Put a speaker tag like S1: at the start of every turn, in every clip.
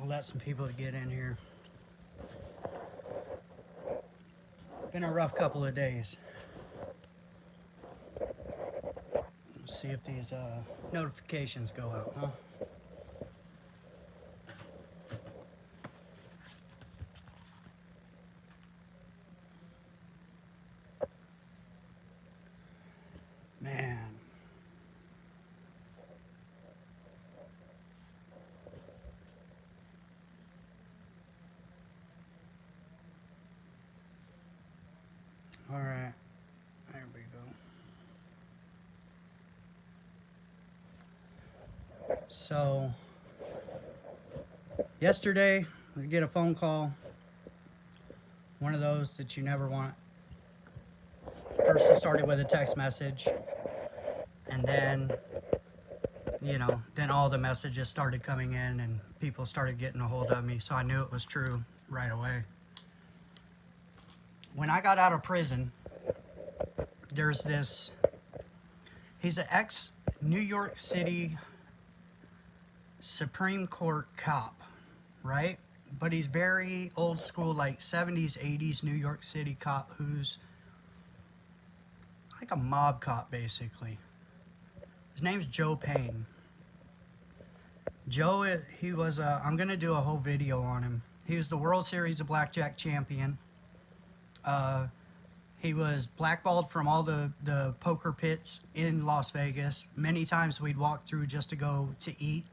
S1: We'll let some people get in here. Been a rough couple of days. Let's see if these notifications go out, huh? Man. All right. There we go. So, yesterday, I get a phone call. One of those that you never want. First, it started with a text message. And then, then all the messages started coming in and people started getting a hold of me. So I knew it was true right away. When I got out of prison, there's this, he's an ex-New York City Supreme Court cop, right? But he's very old school, like 70s, 80s New York City cop who's like a mob cop, basically. His name's Joe Pane. Joe, he was, I'm going to do a whole video on him. He was the World Series of Blackjack champion. He was blackballed from all the poker pits in Las Vegas. Many times we'd walk through just to go to eat,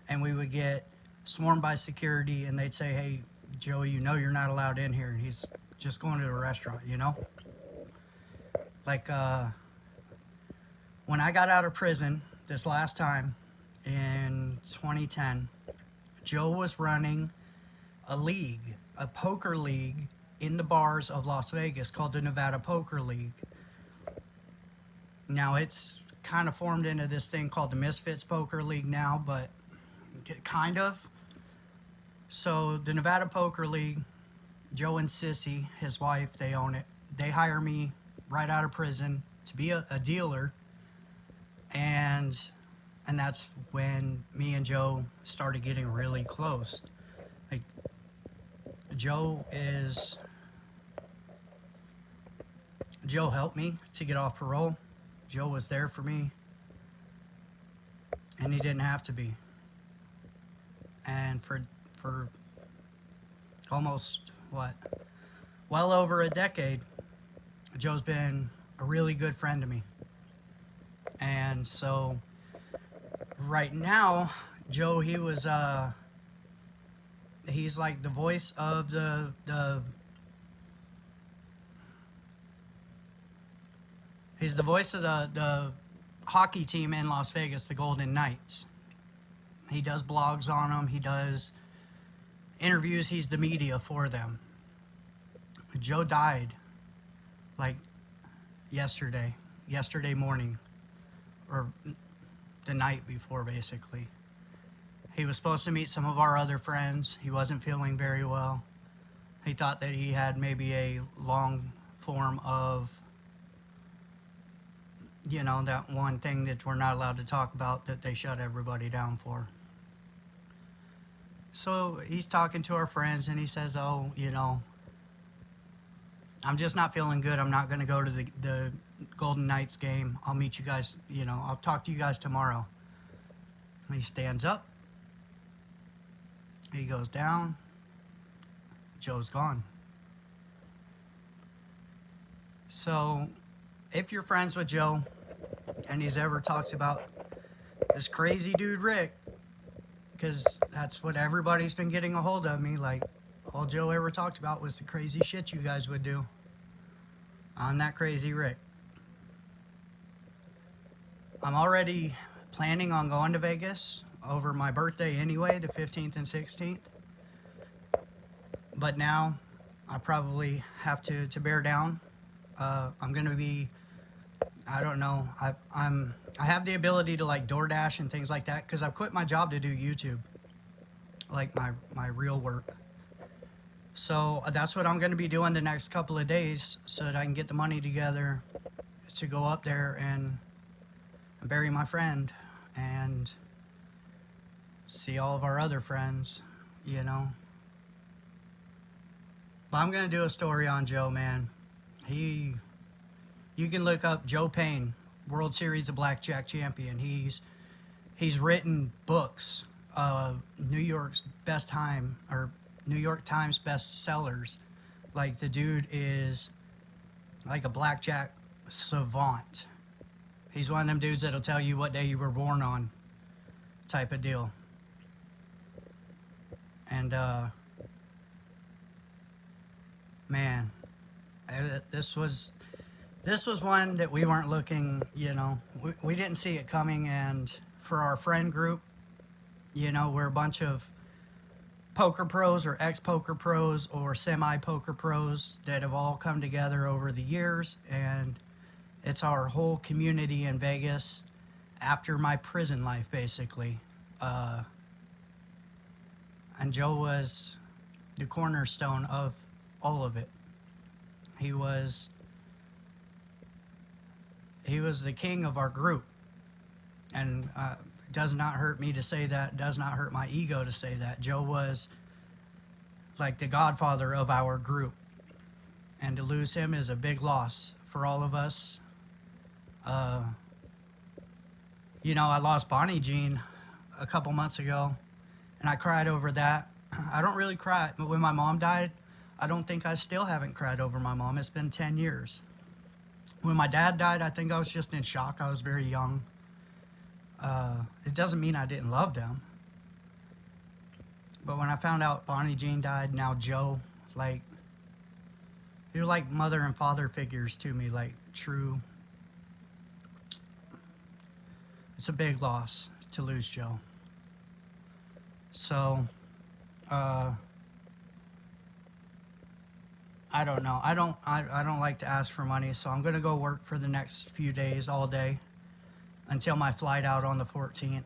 S1: and we would get swarmed by security, and they'd say, "Hey, Joey, you know you're not allowed in here." And he's just going to a restaurant, you know? Like, when I got out of prison this last time in 2010, Joe was running a league, a poker league in the bars of Las Vegas called the Nevada Poker League. Now it's kind of formed into this thing called the Misfits Poker League now, but kind of. So the Nevada Poker League, Joe and Sissy, his wife, they own it. They hire me right out of prison to be a dealer. And that's when me and Joe started getting really close. Like, Joe helped me to get off parole. Joe was there for me. And he didn't have to be. And for almost, well over a decade, Joe's been a really good friend to me. And so right now, Joe, he's like the voice of he's the voice of the hockey team in Las Vegas, the Golden Knights. He does blogs on them. He does interviews. He's the media for them. Joe died like yesterday morning, or the night before, basically. He was supposed to meet some of our other friends. He wasn't feeling very well. He thought that he had maybe a long form of, that one thing that we're not allowed to talk about that they shut everybody down for. So he's talking to our friends and he says, "Oh, I'm just not feeling good. I'm not going to go to the Golden Knights game. I'll meet you guys, I'll talk to you guys tomorrow." And he stands up. He goes down. Joe's gone. So if you're friends with Joe and he's ever talks about this crazy dude Rick, because that's what everybody's been getting a hold of me, like, all Joe ever talked about was the crazy shit you guys would do. I'm that crazy Rick. I'm already planning on going to Vegas over my birthday anyway, the 15th and 16th. But now I probably have to bear down. I'm going to be, I don't know, I have the ability to like DoorDash and things like that because I've quit my job to do YouTube, like my real work. So that's what I'm going to be doing the next couple of days so that I can get the money together to go up there and bury my friend and see all of our other friends you know. But I'm going to do a story on Joe, man. You can look up Joe Pane, World Series of Blackjack champion. He's written books, New York's best time or New York Times best sellers. Like the dude is like a blackjack savant. He's one of them dudes that'll tell you what day you were born on, type of deal. And man, this was one that we weren't looking. You know, we didn't see it coming. And for our friend group, you know, we're a bunch of poker pros or ex-poker pros or semi-poker pros that have all come together over the years, and it's our whole community in Vegas after my prison life, basically. And Joe was the cornerstone of all of it. He was the king of our group, and it does not hurt me to say that. It does not hurt my ego to say that. Joe was like the godfather of our group, and to lose him is a big loss for all of us. You know, I lost Bonnie Jean a couple months ago, and I cried over that. I don't really cry, but when my mom died, I don't think I still haven't cried over my mom. It's been 10 years. When my dad died, I think I was just in shock. I was very young. It doesn't mean I didn't love them. But when I found out Bonnie Jean died, now Joe, like, you're like mother and father figures to me, like true. It's a big loss to lose Joe. So, I don't know. I don't like to ask for money, so I'm gonna go work for the next few days, all day, until my flight out on the 14th.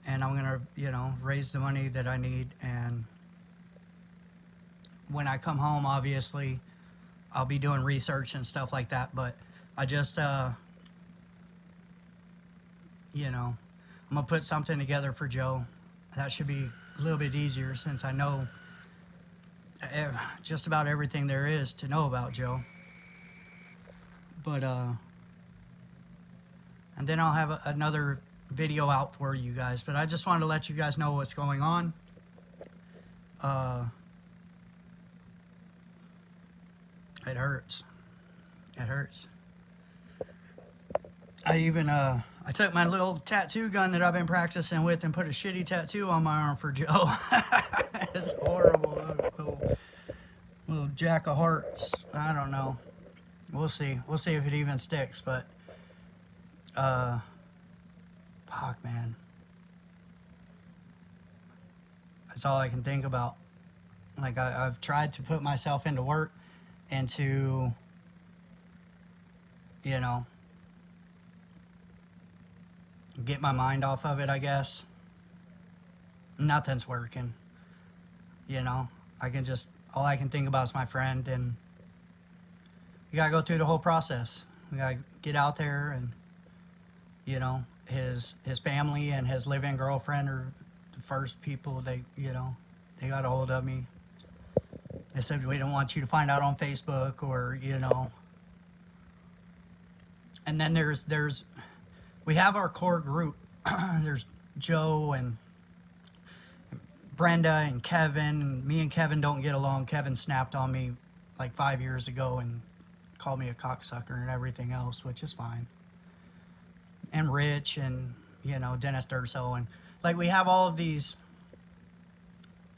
S1: And I'm gonna, you know, raise the money that I need. And when I come home, obviously, I'll be doing research and stuff like that. But I just, you know, I'm gonna put something together for Joe. That should be a little bit easier since I know just about everything there is to know about Joe. But and then I'll have another video out for you guys. But I just wanted to let you guys know what's going on. It hurts. It hurts. I even I took my little tattoo gun that I've been practicing with and put a shitty tattoo on my arm for Joe. It's horrible. Little jack of hearts. I don't know. We'll see. We'll see if it even sticks. But fuck, man. That's all I can think about. Like I've tried to put myself into work and to, you know, get my mind off of it, I guess. Nothing's working. You know, all I can think about is my friend, and you gotta go through the whole process. We gotta get out there, and, you know, his family and his live-in girlfriend are the first people they got a hold of me. They said, we don't want you to find out on Facebook, or, you know. And then we have our core group. There's Joe and Brenda and Kevin. Me and Kevin don't get along. Kevin snapped on me like 5 years ago and called me a cocksucker and everything else, which is fine. And Rich and, you know, Dennis Durso. And like we have all of these,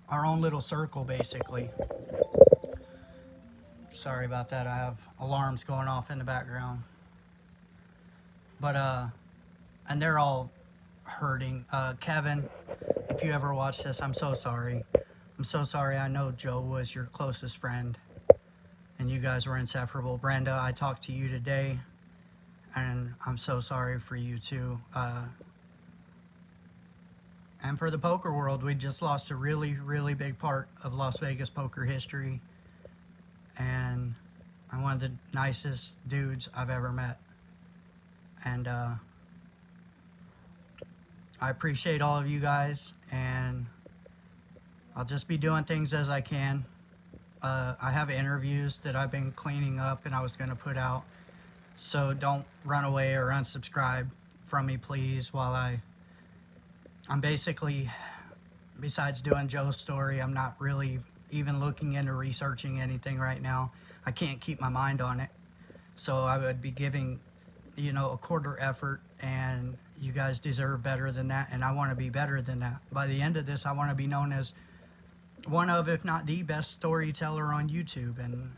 S1: our own little circle, basically. Sorry about that. I have alarms going off in the background. But, and they're all hurting. Kevin, if you ever watch this, I'm so sorry. I'm so sorry. I know Joe was your closest friend, and you guys were inseparable. Brenda, I talked to you today, and I'm so sorry for you too. And for the poker world, we just lost a really, really big part of Las Vegas poker history. And I'm one of the nicest dudes I've ever met. And I appreciate all of you guys. And I'll just be doing things as I can. I have interviews that I've been cleaning up and I was going to put out. So don't run away or unsubscribe from me, please, while I'm basically, besides doing Joe's story, I'm not really even looking into researching anything right now. I can't keep my mind on it. So I would be giving, a quarter effort, and you guys deserve better than that, and I want to be better than that. By the end of this, I want to be known as one of, if not the best storyteller on YouTube, and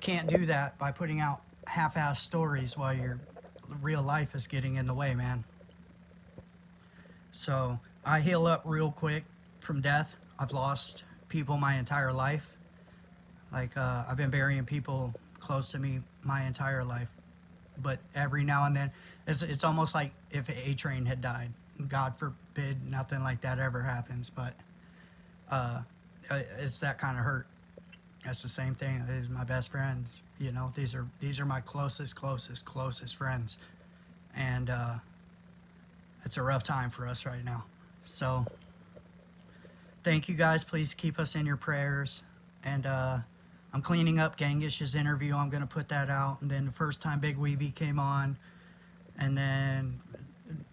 S1: can't do that by putting out half-assed stories while your real life is getting in the way, man. So I heal up real quick from death. I've lost people my entire life. I've been burying people close to me my entire life. But every now and then, it's almost like if A-Train had died. God forbid nothing like that ever happens, but it's that kind of hurt. That's the same thing. These are my best friends. These are my closest friends, and it's a rough time for us right now. So thank you guys. Please keep us in your prayers. And I'm cleaning up Gangish's interview. I'm going to put that out. And then the first time Big Weavy came on, and then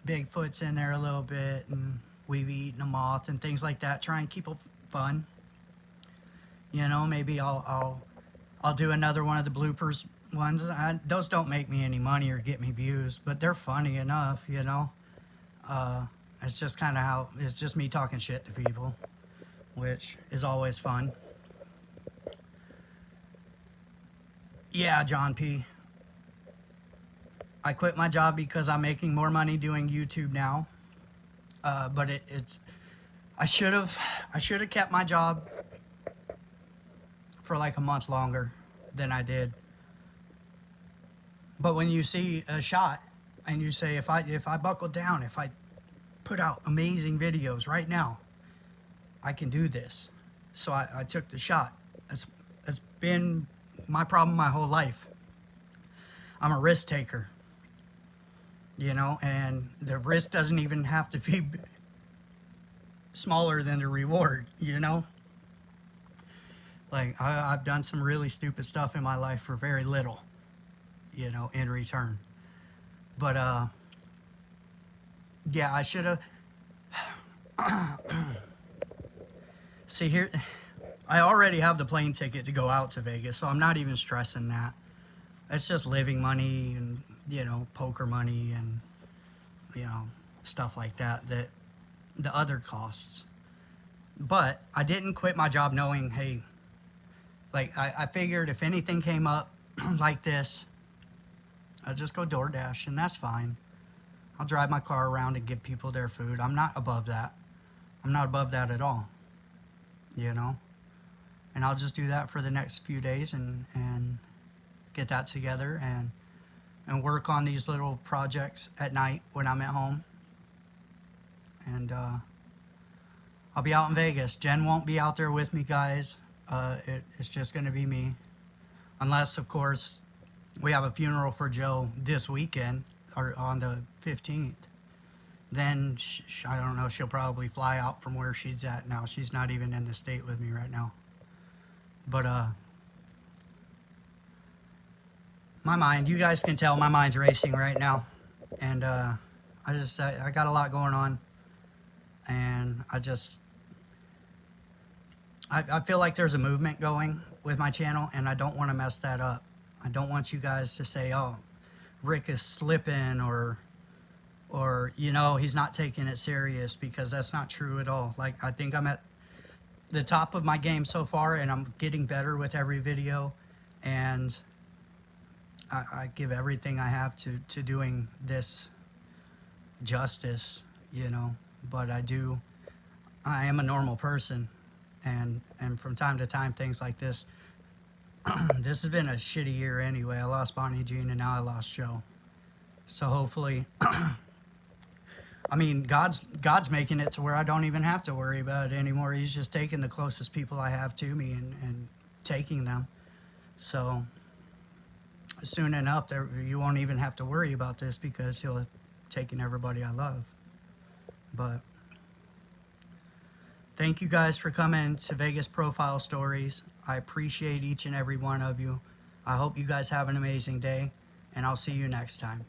S1: Bigfoot's in there a little bit, and Weavy eating a moth and things like that. Try and keep it fun. Maybe I'll do another one of the bloopers ones. Those don't make me any money or get me views, but they're funny enough, It's just kind of how, it's just me talking shit to people, which is always fun. Yeah, John P. I quit my job because I'm making more money doing YouTube now. But I should have kept my job for like a month longer than I did. But when you see a shot and you say, if I buckle down, if I put out amazing videos right now, I can do this. So I took the shot. It's been my problem my whole life. I'm a risk taker, and the risk doesn't even have to be smaller than the reward, I've done some really stupid stuff in my life for very little, in return. But, yeah, I should have. See, here, I already have the plane ticket to go out to Vegas, so I'm not even stressing that. It's just living money and, poker money and, stuff like that, the other costs. But I didn't quit my job knowing, hey, I figured if anything came up like this, I'd just go DoorDash, and that's fine. I'll drive my car around and give people their food. I'm not above that. I'm not above that at all, And I'll just do that for the next few days and get that together and work on these little projects at night when I'm at home. And I'll be out in Vegas. Jen won't be out there with me, guys. It's just going to be me. Unless, of course, we have a funeral for Joe this weekend, or on the 15th. Then, I don't know, she'll probably fly out from where she's at now. She's not even in the state with me right now. But, my mind, you guys can tell my mind's racing right now. And, I got a lot going on. And I feel like there's a movement going with my channel, and I don't want to mess that up. I don't want you guys to say, oh, Rick is slipping, or he's not taking it serious, because that's not true at all. I think I'm at the top of my game so far, and I'm getting better with every video, and I give everything I have to doing this justice, but I am a normal person, and from time to time, things like this, this has been a shitty year anyway. I lost Bonnie Jean, and now I lost Joe. So hopefully, God's making it to where I don't even have to worry about it anymore. He's just taking the closest people I have to me and taking them. So soon enough, you won't even have to worry about this, because he'll have taken everybody I love. But Thank you guys for coming to Vegas Profile Stories. I appreciate each and every one of you. I hope you guys have an amazing day, and I'll see you next time.